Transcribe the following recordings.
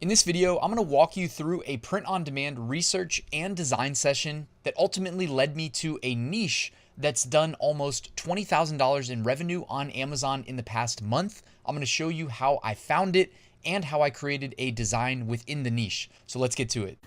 In this video, I'm going to walk you through a print-on-demand research and design session that ultimately led me to a niche that's done almost $20,000 in revenue on Amazon in the past month. I'm going to show you how I found it and how I created a design within the niche. So let's get to it.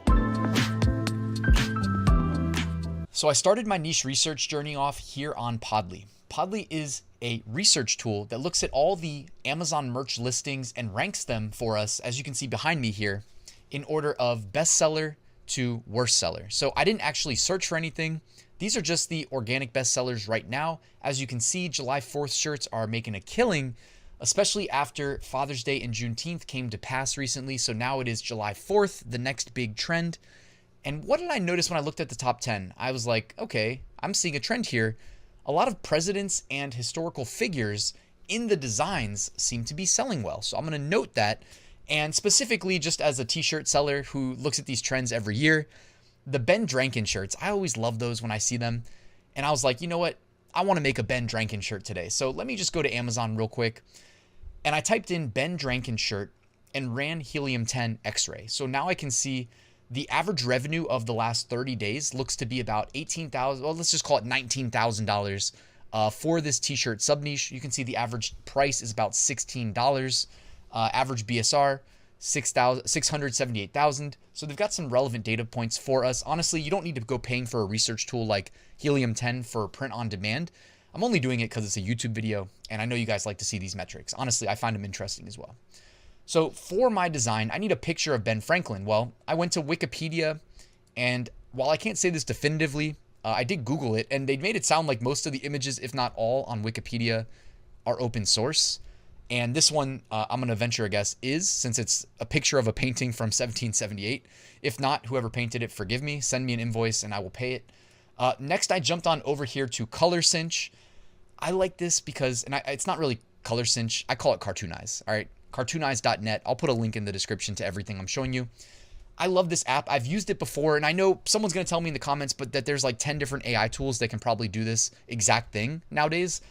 So I started my niche research journey off here on Podly. Podly is a research tool that looks at all the Amazon merch listings and ranks them for us, as you can see behind me here, in order of bestseller to worst seller. So I didn't actually search for anything. These are just the organic bestsellers right now. As you can see, July 4th shirts are making a killing, especially after Father's Day and Juneteenth came to pass recently. So now it is July 4th, the next big trend. And what did I notice when I looked at the top 10? I was like, okay, I'm seeing a trend here. A lot of presidents and historical figures in the designs seem to be selling well. So I'm going to note that. And specifically, just as a t-shirt seller who looks at these trends every year, the Ben Drankin shirts, I always love those when I see them. And I was like, you know what? I want to make a Ben Drankin shirt today. So let me just go to Amazon real quick. And I typed in Ben Drankin shirt and ran helium-10 X-ray. So now I can see the average revenue of the last 30 days looks to be about $18,000. Well, let's just call it $19,000 for this t-shirt Subniche. You can see the average price is about $16. Average BSR, 678,000. So they've got some relevant data points for us. Honestly, you don't need to go paying for a research tool like helium-10 for print on demand. I'm only doing it because it's a YouTube video, and I know you guys like to see these metrics. Honestly, I find them interesting as well. So for my design, I need a picture of Ben Franklin. Well, I went to Wikipedia, and while I can't say this definitively, I did Google it, and they made it sound like most of the images, if not all, on Wikipedia are open source. And this one, I'm going to venture a guess, is, since it's a picture of a painting from 1778. If not, whoever painted it, forgive me. Send me an invoice, and I will pay it. Next, I jumped on over here to Color Cinch. I like this because, and it's not really Color Cinch. I call it Cartoonize, all right? Cartoonize.net. I'll put a link in the description to everything I'm showing you. I love this app. I've used it before, and I know someone's going to tell me in the comments, but that there's like 10 different AI tools that can probably do this exact thing nowadays.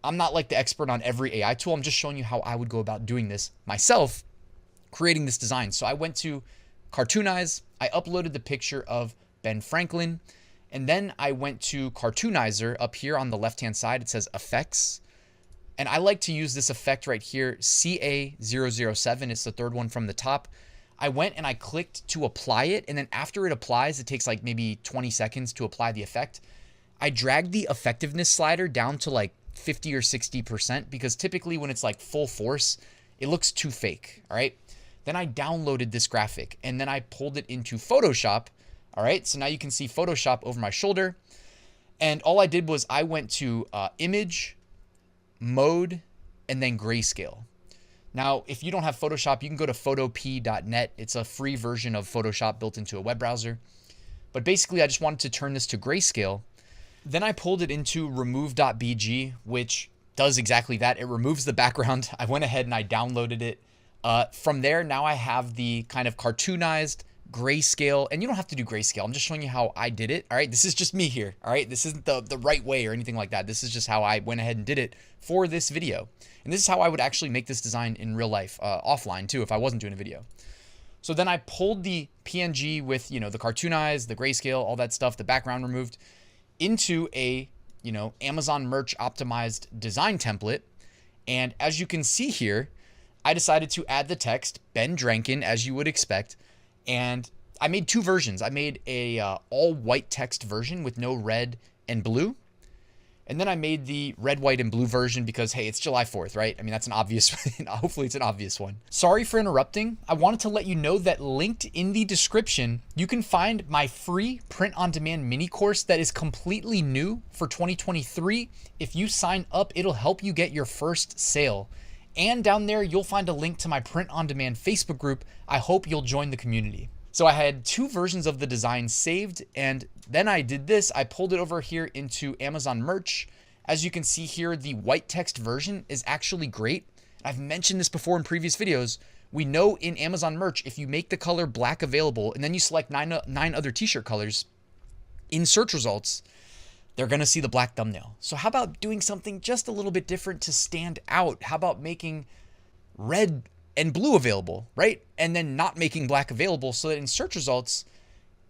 I'm not like the expert on every AI tool. I'm just showing you how I would go about doing this myself, creating this design. So I went to Cartoonize. I uploaded the picture of Ben Franklin, and then I went to Cartoonizer. Up here on the left-hand side, it says Effects. And I like to use this effect right here, CA007. It's the third one from the top. I went and I clicked to apply it. And then after it applies, it takes like maybe 20 seconds to apply the effect. I dragged the effectiveness slider down to like 50 or 60% because typically when it's like full force, it looks too fake. All right. Then I downloaded this graphic and then I pulled it into Photoshop. All right. So now you can see Photoshop over my shoulder. And all I did was I went to image, mode, and then grayscale. Now, if you don't have Photoshop, you can go to photop.net. It's a free version of Photoshop built into a web browser. But basically, I just wanted to turn this to grayscale. Then I pulled it into remove.bg, which does exactly that. It removes the background. I went ahead and I downloaded it. From there, now I have the kind of cartoonized grayscale, and you don't have to do grayscale. I'm just showing you how I did it. All right, this is just me here. All right, this isn't the right way or anything like that. This is just how I went ahead and did it for this video. And this is how I would actually make this design in real life, offline too, if I wasn't doing a video. So then I pulled the PNG with, you know, the cartoonized, the grayscale, all that stuff, the background removed, into a, you know, Amazon merch optimized design template. And as you can see here, I decided to add the text Ben Drankin, as you would expect. And I made two versions. I made a all white text version with no red and blue. And then I made the red, white, and blue version because, hey, it's July 4th, right? I mean, that's an obvious, hopefully it's an obvious one. Sorry for interrupting. I wanted to let you know that linked in the description, you can find my free print-on-demand mini course that is completely new for 2023. If you sign up, it'll help you get your first sale. And down there, you'll find a link to my print-on-demand Facebook group. I hope you'll join the community. So I had two versions of the design saved, and then I did this. I pulled it over here into Amazon Merch. As you can see here, the white text version is actually great. I've mentioned this before in previous videos. We know in Amazon Merch, if you make the color black available, and then you select nine other t-shirt colors, in search results, they're going to see the black thumbnail. So how about doing something just a little bit different to stand out? How about making red and blue available, right? And then not making black available, so that in search results,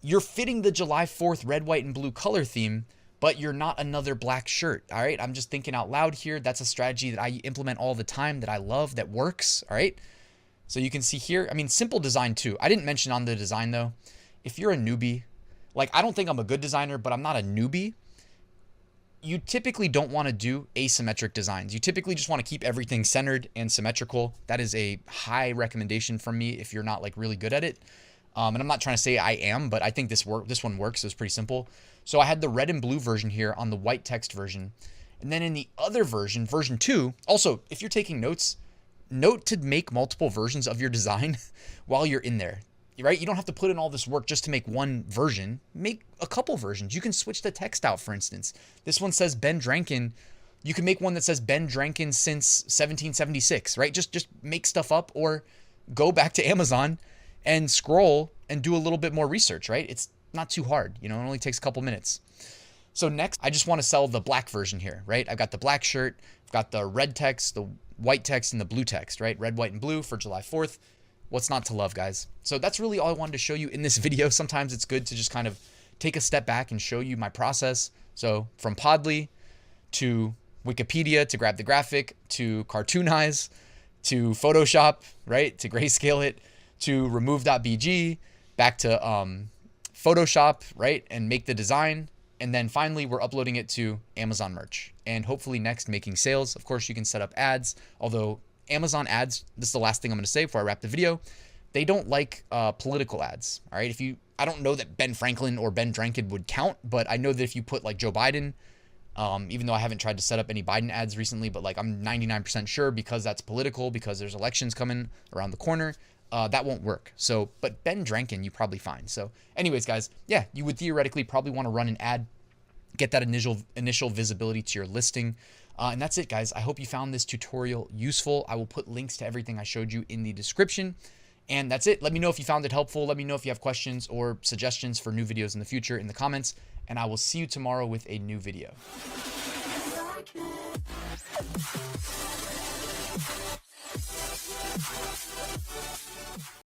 you're fitting the July 4th red, white, and blue color theme, but you're not another black shirt, all right? I'm just thinking out loud here. That's a strategy that I implement all the time, that I love, that works, all right? So you can see here, I mean, simple design too. I didn't mention on the design though, if you're a newbie, like I don't think I'm a good designer, but I'm not a newbie. You typically don't want to do asymmetric designs. You typically just want to keep everything centered and symmetrical. That is a high recommendation from me if you're not like really good at it. And I'm not trying to say I am, but I think this one works. It's pretty simple. So I had the red and blue version here on the white text version. And then in the other version, version 2, also, if you're taking notes, note to make multiple versions of your design while you're in there, right? You don't have to put in all this work just to make one version. Make a couple versions. You can switch the text out, for instance. This one says Ben Drankin. You can make one that says Ben Drankin since 1776, right? Just make stuff up, or go back to Amazon and scroll and do a little bit more research, right? It's not too hard. You know, it only takes a couple minutes. So next, I just want to sell the black version here, right? I've got the black shirt, I've got the red text, the white text, and the blue text, right? Red, white, and blue for July 4th. What's not to love, guys? So that's really all I wanted to show you in this video. Sometimes it's good to just kind of take a step back and show you my process. So from Podly to Wikipedia to grab the graphic, to cartoonize, to Photoshop, right? To grayscale it, to remove.bg, back to Photoshop, right? And make the design. And then finally, we're uploading it to Amazon merch, and hopefully next, making sales. Of course, you can set up ads, although Amazon ads, this is the last thing I'm going to say before I wrap the video, they don't like political ads. All right. I don't know that Ben Franklin or Ben Drankin would count, but I know that if you put like Joe Biden, even though I haven't tried to set up any Biden ads recently, but like I'm 99% sure, because that's political, because there's elections coming around the corner, that won't work. So, but Ben Drankin, you probably find. So anyways, guys, yeah, you would theoretically probably want to run an ad, get that initial visibility to your listing. And that's it, guys. I hope you found this tutorial useful. I will put links to everything I showed you in the description. And that's it. Let me know if you found it helpful. Let me know if you have questions or suggestions for new videos in the future in the comments. And I will see you tomorrow with a new video.